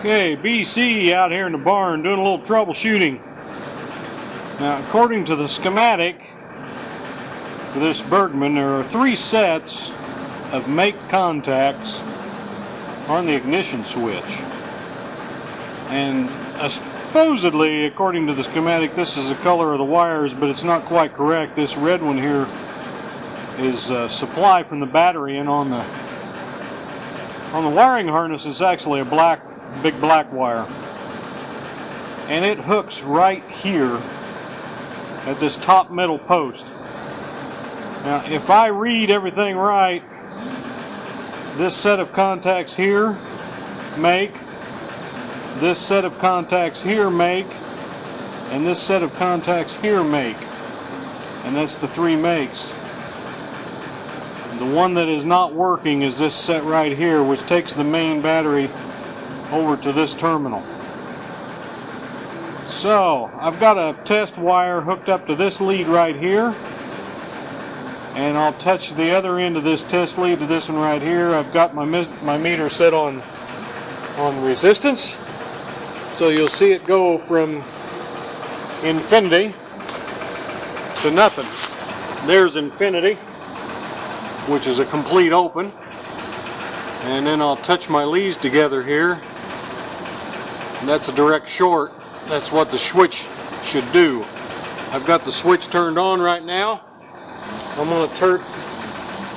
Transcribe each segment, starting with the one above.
Okay, BC out here in the barn doing a little troubleshooting. Now, according to the schematic for this Burgman, there are 3 sets of make contacts on the ignition switch. And supposedly, according to the schematic, this is the color of the wires, but it's not quite correct. This red one here is supply from the battery, and on the wiring harness it's actually a big black wire, and it hooks right here at this top metal post. Now, if I read everything right, this set of contacts here make, this set of contacts here make, and this set of contacts here make, and that's the 3 makes. The one that is not working is this set right here, which takes the main battery over to this terminal. So I've got a test wire hooked up to this lead right here, and I'll touch the other end of this test lead to this one right here. I've got my meter set on resistance, so you'll see it go from infinity to nothing. There's infinity, which is a complete open, and then I'll touch my leads together here, and that's a direct short. That's what the switch should do. I've got the switch turned on right now. I'm going to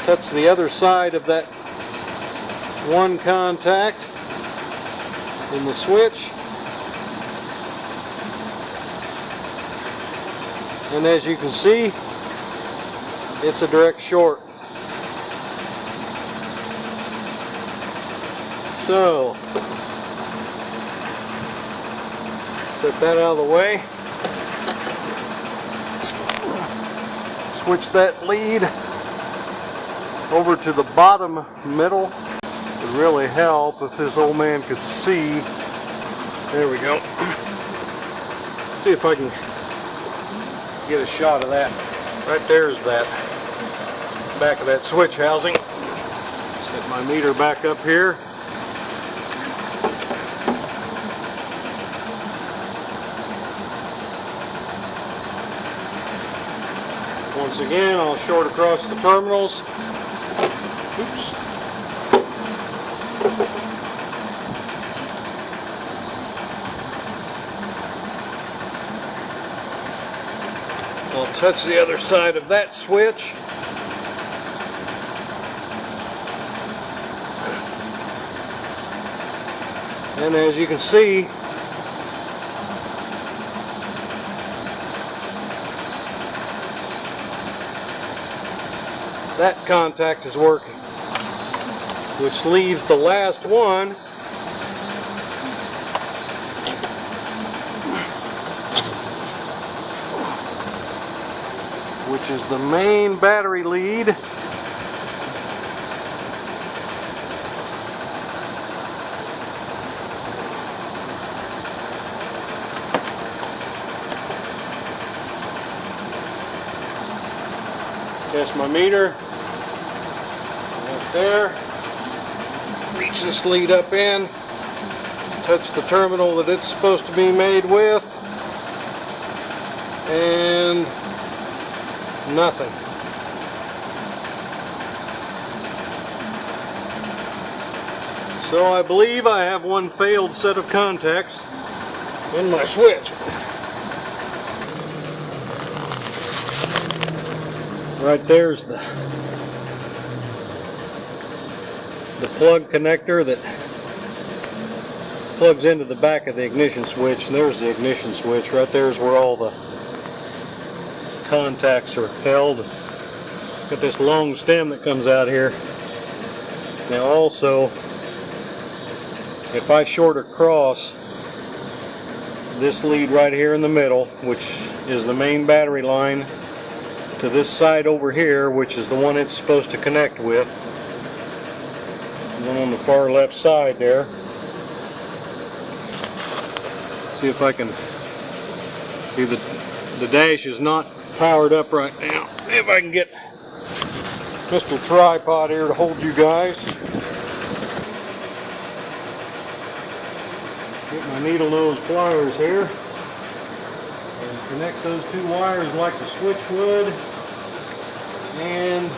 touch the other side of that one contact in the switch, and as you can see, it's a direct short. So, set that out of the way. Switch that lead over to the bottom middle. It would really help if this old man could see. There we go. See if I can get a shot of that. Right there's that back of that switch housing. Set my meter back up here. Once again, I'll short across the terminals. Oops. I'll touch the other side of that switch. And as you can see, that contact is working, which leaves the last one, which is the main battery lead. Test my meter. Right there. Reach this lead up in. Touch the terminal that it's supposed to be made with. And nothing. So I believe I have one failed set of contacts in my switch. Right there's the plug connector that plugs into the back of the ignition switch, and there's the ignition switch. Right there's where all the contacts are held. Got this long stem that comes out here. Now also, if I short across this lead right here in the middle, which is the main battery line, to this side over here, which is the one it's supposed to connect with, the one on the far left side there. See if I can see the dash is not powered up right now. See if I can get Mr. Tripod here to hold you guys. Get my needle nose pliers here and connect those two wires like the switch would, and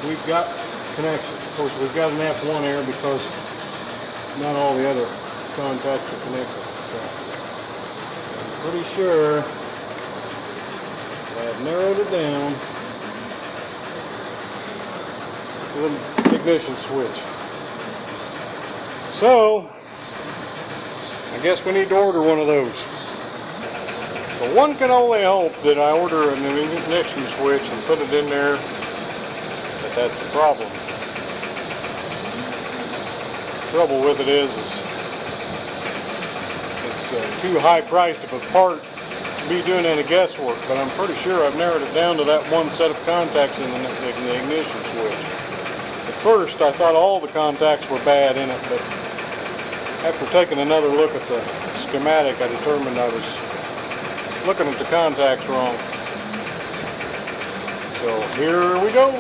we've got connection. Of course, we've got an F1 error because not all the other contacts are connected. So I'm pretty sure I've narrowed it down to the ignition switch. So I guess we need to order one of those. So one can only hope that I order an ignition switch and put it in there, but that's the problem. The trouble with it is it's too high priced of a part to be doing any guesswork, but I'm pretty sure I've narrowed it down to that one set of contacts in the ignition switch. At first I thought all the contacts were bad in it, but after taking another look at the schematic I determined I was looking at the contacts wrong. So here we go.